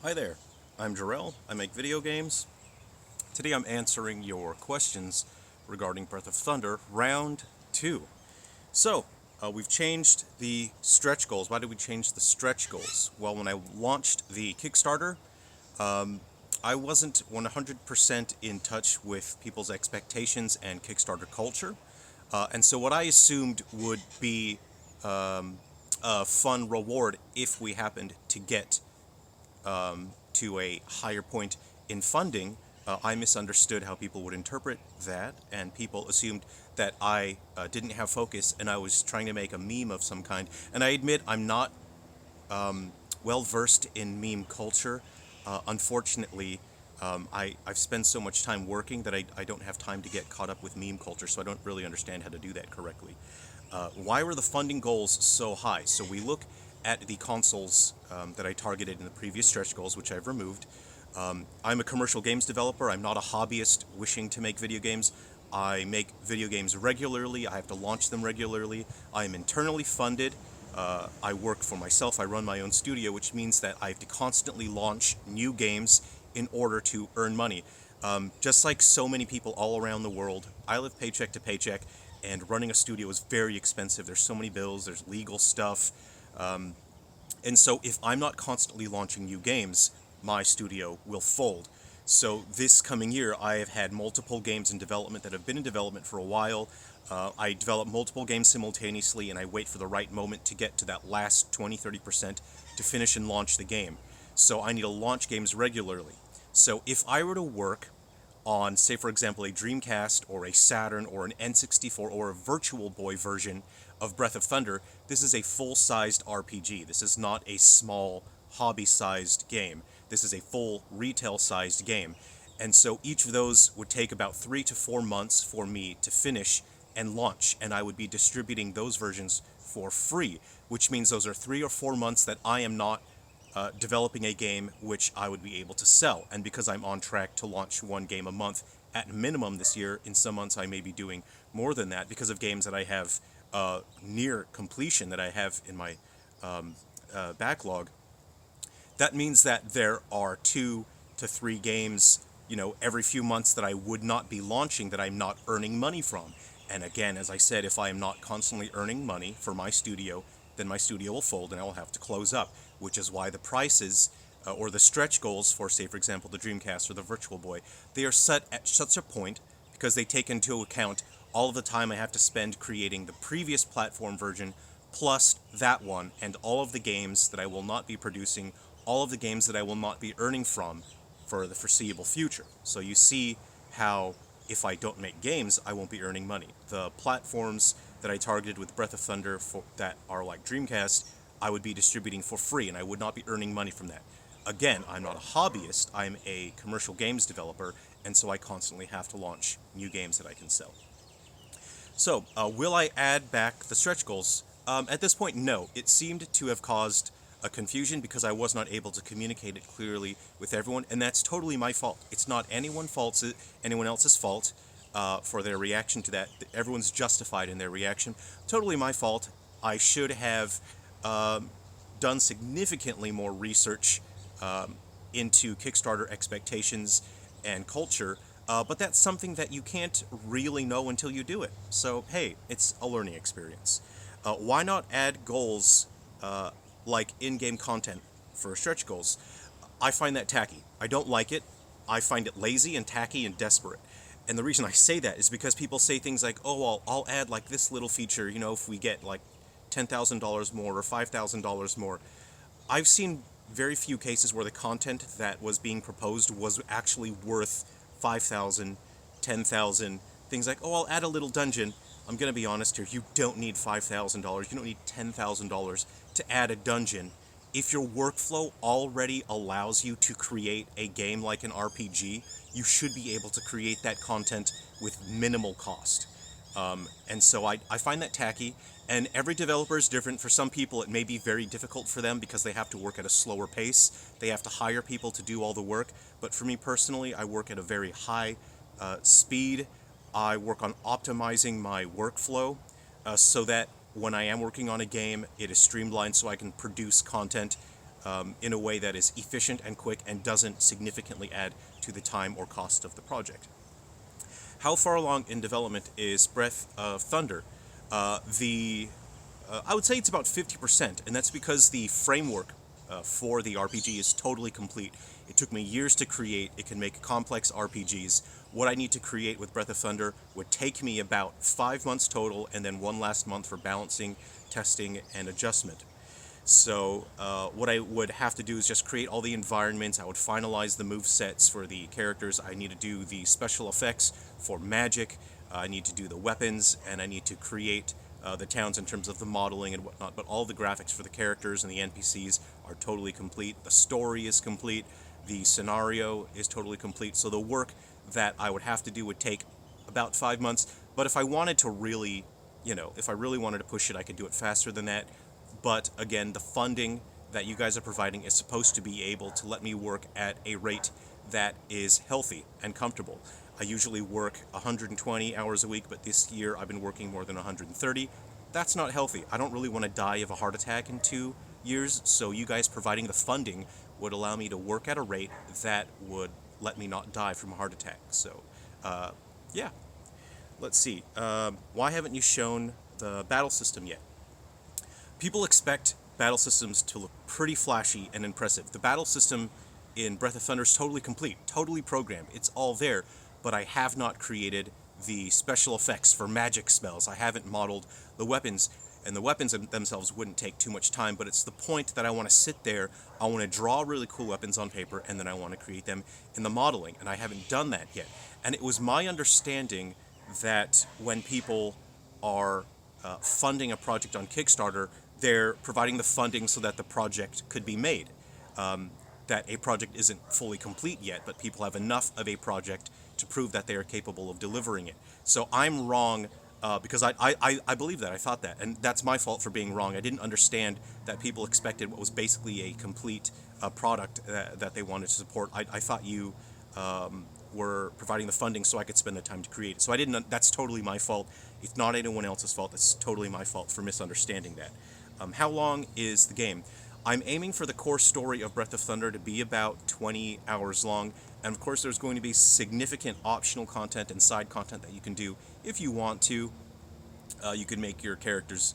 Hi there, I'm Jerrel. I make video games. Today I'm answering your questions regarding Breath of Thunder Round 2. So, we've changed the stretch goals. Why did we change the stretch goals? Well, when I launched the Kickstarter, I wasn't 100% in touch with people's expectations and Kickstarter culture. And so, what I assumed would be a fun reward if we happened to get to a higher point in funding, I misunderstood how people would interpret that, and people assumed that I didn't have focus and I was trying to make a meme of some kind. And I admit I'm not well versed in meme culture. Unfortunately, I've spent so much time working that I don't have time to get caught up with meme culture, so I don't really understand how to do that correctly. Why were the funding goals so high? So we look at the consoles that I targeted in the previous stretch goals, which I've removed. I'm a commercial games developer. I'm not a hobbyist wishing to make video games. I make video games regularly. I have to launch them regularly. I am internally funded. I work for myself. I run my own studio, which means that I have to constantly launch new games in order to earn money. Just like so many people all around the world, I live paycheck to paycheck, and running a studio is very expensive. There's so many bills, there's legal stuff. And so if I'm not constantly launching new games, my studio will fold. So this coming year, I have had multiple games in development that have been in development for a while. I develop multiple games simultaneously, and I wait for the right moment to get to that last 20-30% to finish and launch the game. So I need to launch games regularly. So if I were to work on, say, for example, a Dreamcast or a Saturn or an N64 or a Virtual Boy version of Breath of Thunder, this is a full-sized RPG. This is not a small, hobby-sized game. This is a full retail-sized game. And so each of those would take about 3 to 4 months for me to finish and launch, and I would be distributing those versions for free, which means those are 3 or 4 months that I am not developing a game which I would be able to sell. And because I'm on track to launch one game a month at minimum this year, in some months I may be doing more than that because of games that I have near completion that I have in my backlog. That means that there are 2 to 3 games, every few months that I would not be launching that I'm not earning money from. And again, as I said, if I am not constantly earning money for my studio, then my studio will fold and I will have to close up, which is why the prices or the stretch goals for, say, for example, the Dreamcast or the Virtual Boy, they are set at such a point because they take into account all of the time I have to spend creating the previous platform version plus that one and all of the games that I will not be producing, all of the games that I will not be earning from for the foreseeable future. So you see how if I don't make games, I won't be earning money. The platforms that I targeted with Breath of Thunder that are like Dreamcast, I would be distributing for free, and I would not be earning money from that. Again, I'm not a hobbyist, I'm a commercial games developer, and so I constantly have to launch new games that I can sell. So, will I add back the stretch goals? At this point, no. It seemed to have caused a confusion because I was not able to communicate it clearly with everyone, and that's totally my fault. It's not anyone else's fault for their reaction to that. Everyone's justified in their reaction. Totally my fault. I should have done significantly more research into Kickstarter expectations and culture, but that's something that you can't really know until you do it. So, hey, it's a learning experience. Why not add goals like in-game content for stretch goals? I find that tacky. I don't like it. I find it lazy and tacky and desperate. And the reason I say that is because people say things like, oh, well, I'll add like this little feature, if we get like $10,000 more or $5,000 more. I've seen very few cases where the content that was being proposed was actually worth 5,000, 10,000. Things like, oh, I'll add a little dungeon. I'm going to be honest here, you don't need $5,000, you don't need $10,000 to add a dungeon. If your workflow already allows you to create a game like an RPG, you should be able to create that content with minimal cost. And so I find that tacky, and every developer is different. For some people, it may be very difficult for them because they have to work at a slower pace. They have to hire people to do all the work. But for me personally, I work at a very high speed. I work on optimizing my workflow so that when I am working on a game, it is streamlined so I can produce content in a way that is efficient and quick and doesn't significantly add to the time or cost of the project. How far along in development is Breath of Thunder? I would say it's about 50%, and that's because the framework for the RPG is totally complete. It took me years to create. It can make complex RPGs. What I need to create with Breath of Thunder would take me about 5 months total, and then one last month for balancing, testing, and adjustment. So what I would have to do is just create all the environments. I would finalize the move sets for the characters. I need to do the special effects for magic. I need to do the weapons, and I need to create the towns in terms of the modeling and whatnot. But all the graphics for the characters and the NPCs are totally complete. The story is complete. The scenario is totally complete. So the work that I would have to do would take about 5 months. But if I wanted to really, if I really wanted to push it, I could do it faster than that. But again, the funding that you guys are providing is supposed to be able to let me work at a rate that is healthy and comfortable. I usually work 120 hours a week, but this year I've been working more than 130. That's not healthy. I don't really want to die of a heart attack in 2 years, so you guys providing the funding would allow me to work at a rate that would let me not die from a heart attack. So, yeah. Let's see. Why haven't you shown the battle system yet? People expect battle systems to look pretty flashy and impressive. The battle system in Breath of Thunder is totally complete, totally programmed. It's all there, but I have not created the special effects for magic spells. I haven't modeled the weapons, and the weapons themselves wouldn't take too much time, but it's the point that I want to sit there, I want to draw really cool weapons on paper, and then I want to create them in the modeling, and I haven't done that yet. And it was my understanding that when people are funding a project on Kickstarter, they're providing the funding so that the project could be made. That a project isn't fully complete yet, but people have enough of a project to prove that they are capable of delivering it. So I'm wrong because I believe that. I thought that. And that's my fault for being wrong. I didn't understand that people expected what was basically a complete product that they wanted to support. I thought you were providing the funding so I could spend the time to create it. So I didn't. That's totally my fault. It's not anyone else's fault. It's totally my fault for misunderstanding that. How long is the game? I'm aiming for the core story of Breath of Thunder to be about 20 hours long, and of course there's going to be significant optional content and side content that you can do if you want to. You can make your characters,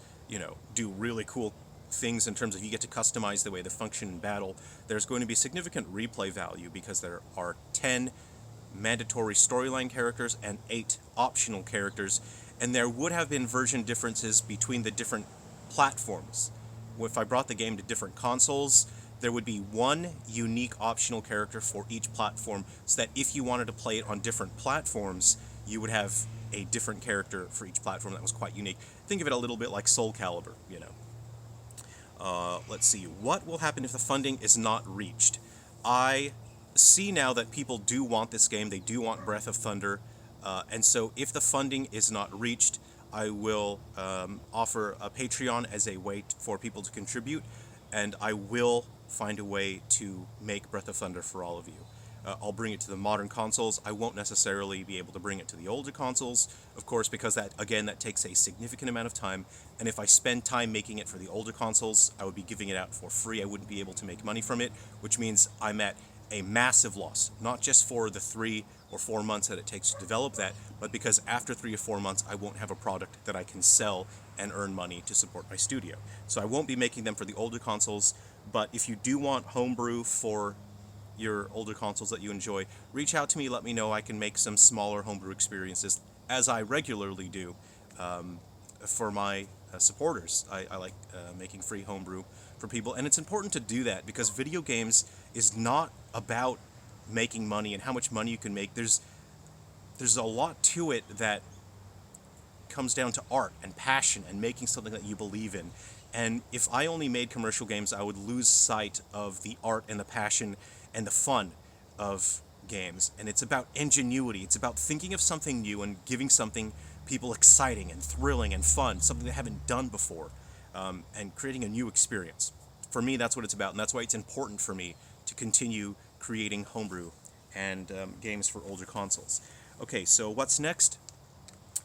do really cool things in terms of you get to customize the way they function in battle. There's going to be significant replay value because there are 10 mandatory storyline characters and 8 optional characters, and there would have been version differences between the different platforms. If I brought the game to different consoles, there would be one unique optional character for each platform, so that if you wanted to play it on different platforms, you would have a different character for each platform that was quite unique. Think of it a little bit like Soul Calibur, Let's see. What will happen if the funding is not reached? I see now that people do want this game. They do want Breath of Thunder. And so if the funding is not reached, I will offer a Patreon as a way for people to contribute, and I will find a way to make Breath of Thunder for all of you. I'll bring it to the modern consoles. I won't necessarily be able to bring it to the older consoles, of course, because that takes a significant amount of time, and if I spend time making it for the older consoles, I would be giving it out for free. I wouldn't be able to make money from it, which means I'm at a massive loss, not just for the 3 or 4 months that it takes to develop that, but because after 3 or 4 months I won't have a product that I can sell and earn money to support my studio. So I won't be making them for the older consoles, but if you do want homebrew for your older consoles that you enjoy, reach out to me, let me know. I can make some smaller homebrew experiences, as I regularly do for my supporters. I like making free homebrew for people, and it's important to do that because video games is not about making money and how much money you can make. There's a lot to it that comes down to art and passion and making something that you believe in. And if I only made commercial games, I would lose sight of the art and the passion and the fun of games. And it's about ingenuity. It's about thinking of something new and giving something people exciting and thrilling and fun, something they haven't done before, and creating a new experience. For me, that's what it's about, and that's why it's important for me to continue creating homebrew and games for older consoles. Okay, so what's next?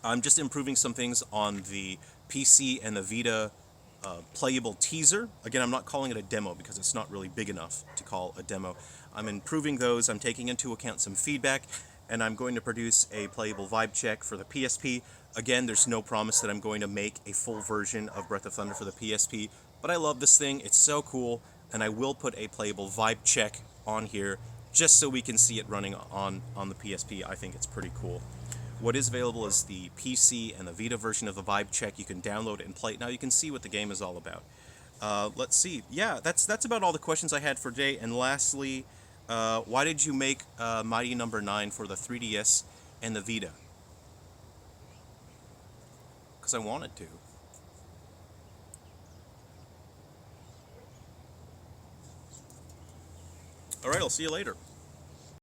I'm just improving some things on the PC and the Vita playable teaser. Again, I'm not calling it a demo because it's not really big enough to call a demo. I'm improving those, I'm taking into account some feedback, and I'm going to produce a playable vibe check for the PSP. Again, there's no promise that I'm going to make a full version of Breath of Thunder for the PSP, but I love this thing, it's so cool, and I will put a playable vibe check on here just so we can see it running on the PSP. I think it's pretty cool. What is available is the PC and the Vita version of the Vibe Check. You can download it and play it. Now you can see what the game is all about. Let's see. Yeah, that's about all the questions I had for today. And lastly, why did you make Mighty Number 9 for the 3DS and the Vita? Because I wanted to. All right, I'll see you later.